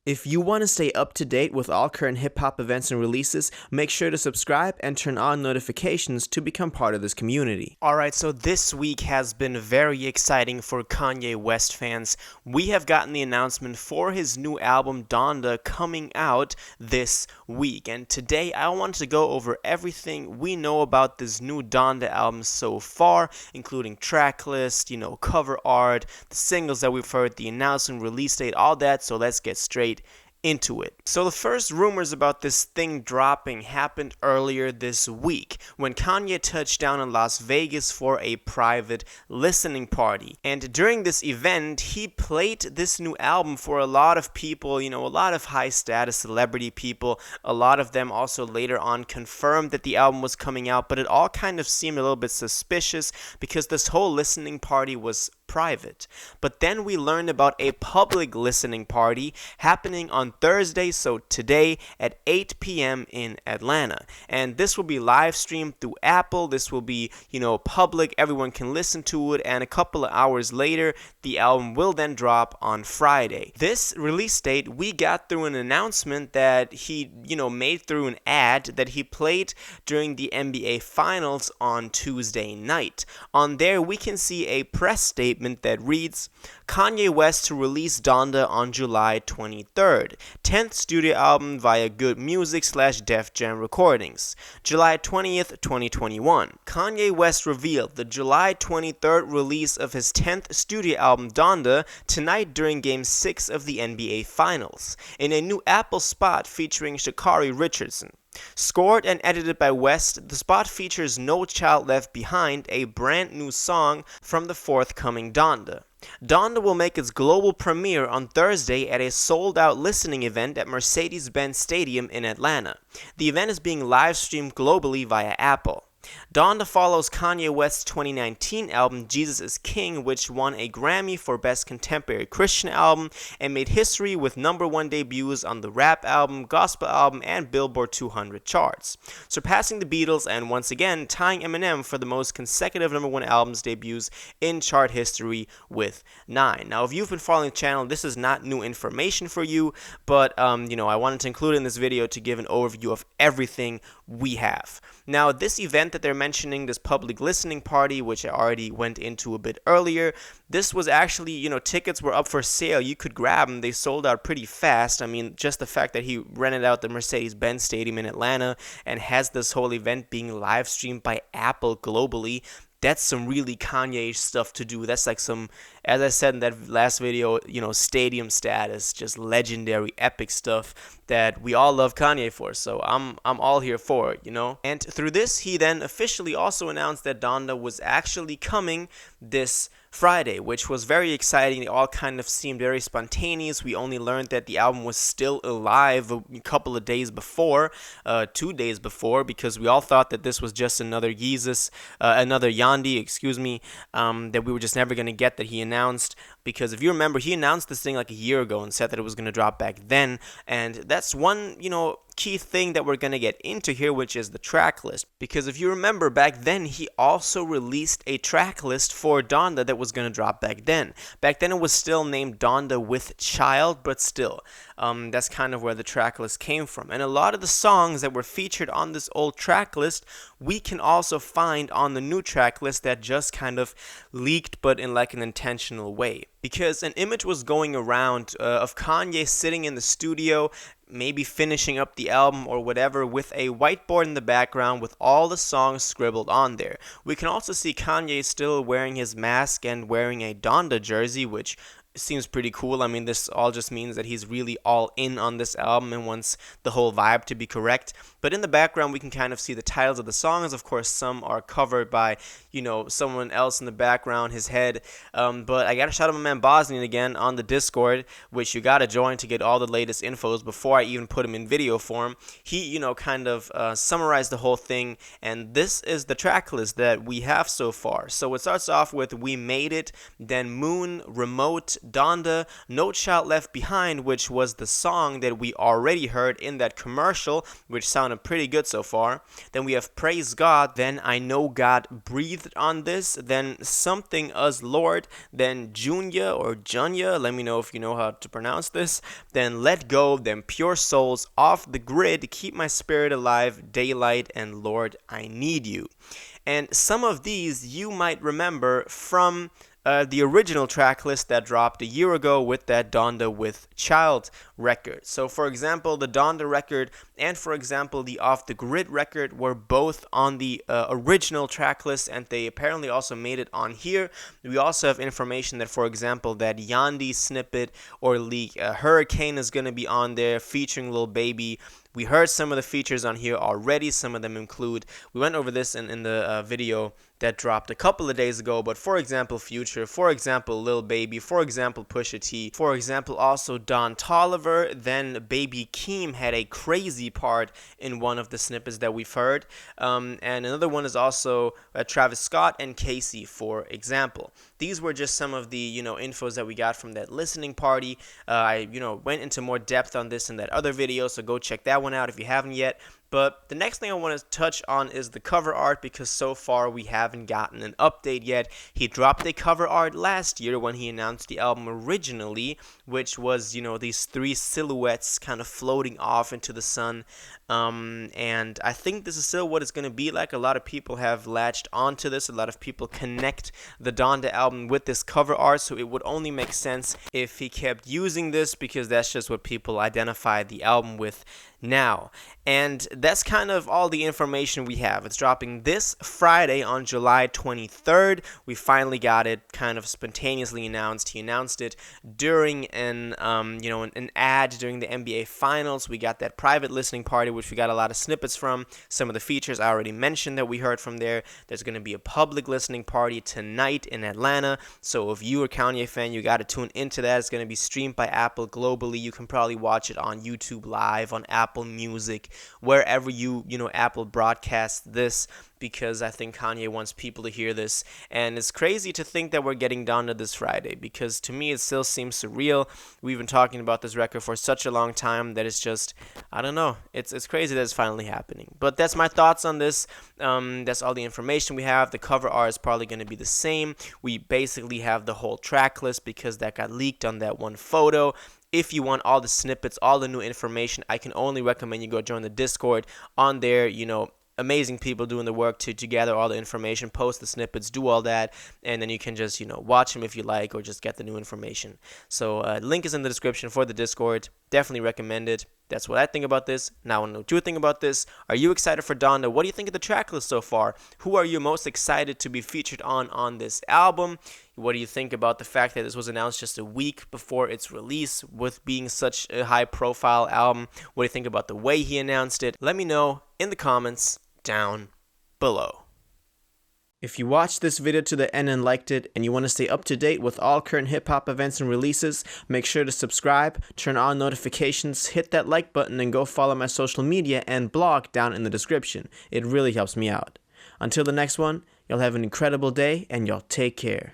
If you want to stay up to date with all current hip-hop events and releases, make sure to subscribe and turn on notifications to become part of this community. Alright, so this week has been very exciting for Kanye West fans. We have gotten the announcement for his new album DONDA coming out this week, and today I wanted to go over everything we know about this new DONDA album so far, including Tracklist, cover art, the singles that we've heard, the announcement, release date, all that, so let's get straight into it. So the first rumors about this thing dropping happened earlier this week when Kanye touched down in Las Vegas for a private listening party. And during this event, he played this new album for a lot of people, a lot of high status celebrity people. A lot of them also later on confirmed that the album was coming out, but it all kind of seemed a little bit suspicious because this whole listening party was private. But then we learned about a public listening party happening on Thursday, so today at 8 p.m. in Atlanta. And this will be live streamed through Apple. This will be, public. Everyone can listen to it. And a couple of hours later, the album will then drop on Friday. This release date, we got through an announcement that he, made through an ad that he played during the NBA Finals on Tuesday night. On there, we can see a press statement that reads, Kanye West to release Donda on July 23rd. 10th studio album via Good Music / Def Jam Recordings. July 20th, 2021. Kanye West revealed the July 23rd release of his 10th studio album Donda tonight during Game 6 of the NBA Finals, in a new Apple spot featuring Sha'Carri Richardson. Scored and edited by West, the spot features No Child Left Behind, a brand new song from the forthcoming Donda. Donda will make its global premiere on Thursday at a sold-out listening event at Mercedes-Benz Stadium in Atlanta. The event is being live-streamed globally via Apple. Donda follows Kanye West's 2019 album Jesus is King, which won a Grammy for Best Contemporary Christian Album and made history with #1 debuts on the rap album, gospel album, and Billboard 200 charts, surpassing the Beatles and once again tying Eminem for the most consecutive #1 albums debuts in chart history with 9. Now, if you've been following the channel, this is not new information for you, but I wanted to include it in this video to give an overview of everything we have. Now, this event that they're mentioning, this public listening party, which I already went into a bit earlier, this was actually, tickets were up for sale. You could grab them. They sold out pretty fast. I mean, just the fact that he rented out the Mercedes-Benz Stadium in Atlanta and has this whole event being live streamed by Apple globally, that's some really Kanye stuff to do. That's like some, as I said in that last video, stadium status, just legendary, epic stuff that we all love Kanye for. So I'm all here for it, And through this, he then officially also announced that Donda was actually coming this Friday, which was very exciting. It all kind of seemed very spontaneous. We only learned that the album was still alive a couple of days before, 2 days before, because we all thought that this was just another Yeezus, another Yandi, that we were just never going to get, that he announced. Because if you remember, he announced this thing like a year ago and said that it was going to drop back then. And that's one, key thing that we're going to get into here, which is the track list. Because if you remember, back then he also released a track list for Donda that was going to drop back then. Back then it was still named Donda with Child, but still, that's kind of where the track list came from. And a lot of the songs that were featured on this old track list, we can also find on the new track list that just kind of leaked, but in like an intentional way. Because an image was going around of Kanye sitting in the studio, maybe finishing up the album or whatever, with a whiteboard in the background with all the songs scribbled on there. We can also see Kanye still wearing his mask and wearing a Donda jersey, which seems pretty cool. I mean, this all just means that he's really all in on this album and wants the whole vibe to be correct. But in the background, we can kind of see the titles of the songs. Of course, some are covered by, someone else in the background, his head. But I got to shout out my man Bosnian again on the Discord, which you got to join to get all the latest infos before I even put him in video form. He, kind of summarized the whole thing. And this is the track list that we have so far. So it starts off with We Made It, then Moon, Remote, Donda, No Child Left Behind, which was the song that we already heard in that commercial, which sounded pretty good so far. Then we have Praise God, then I Know God Breathed on this, then Something Us Lord, then Junya or Junya, let me know if you know how to pronounce this, then Let Go, then Pure Souls, Off the Grid, Keep My Spirit Alive, Daylight, and Lord, I Need You. And some of these you might remember from the original track list that dropped a year ago with that Donda with Child record. So for example, the Donda record and for example the Off the Grid record were both on the original track list, and they apparently also made it on here. We also have information that, for example, that Yandhi snippet or leak Hurricane is going to be on there featuring Lil Baby. We heard some of the features on here already. Some of them include, we went over this in the video that dropped a couple of days ago, but for example Future, for example Lil Baby, for example Pusha T, for example also Don Toliver. Then Baby Keem had a crazy part in one of the snippets that we've heard, and another one is also Travis Scott and Casey, for example. These were just some of the infos that we got from that listening party. I went into more depth on this in that other video, so go check that one out if you haven't yet. But the next thing I want to touch on is the cover art, because so far we haven't gotten an update yet. He dropped a cover art last year when he announced the album originally, which was, these three silhouettes kind of floating off into the sun. And I think this is still what it's going to be like. A lot of people have latched onto this. A lot of people connect the Donda album with this cover art, so it would only make sense if he kept using this, because that's just what people identify the album with now. And that's kind of all the information we have. It's dropping this Friday on July 23rd. We finally got it kind of spontaneously announced. He announced it during an ad during the NBA Finals. We got that private listening party, which we got a lot of snippets from. Some of the features I already mentioned that we heard from there. There's going to be a public listening party tonight in Atlanta. So if you're a Kanye fan, you got to tune into that. It's going to be streamed by Apple globally. You can probably watch it on YouTube Live, on Apple Music, wherever Apple broadcasts this, because I think Kanye wants people to hear this. And it's crazy to think that we're getting Donda this Friday, because to me it still seems surreal. We've been talking about this record for such a long time that it's just, I don't know, it's crazy that it's finally happening. But that's my thoughts on this. That's all the information we have. The cover art is probably going to be the same. We basically have the whole track list because that got leaked on that one photo. If you want all the snippets, all the new information, I can only recommend you go join the Discord. On there, amazing people doing the work to gather all the information, post the snippets, do all that, and then you can just, watch them if you like, or just get the new information. So link is in the description for the Discord. Definitely recommend it. That's what I think about this. Now I want to know what you think about this. Are you excited for Donda? What do you think of the track list so far? Who are you most excited to be featured on this album? What do you think about the fact that this was announced just a week before its release, with being such a high-profile album? What do you think about the way he announced it? Let me know in the comments down below. If you watched this video to the end and liked it, and you want to stay up to date with all current hip-hop events and releases, make sure to subscribe, turn on notifications, hit that like button, and go follow my social media and blog down in the description. It really helps me out. Until the next one, y'all have an incredible day, and y'all take care.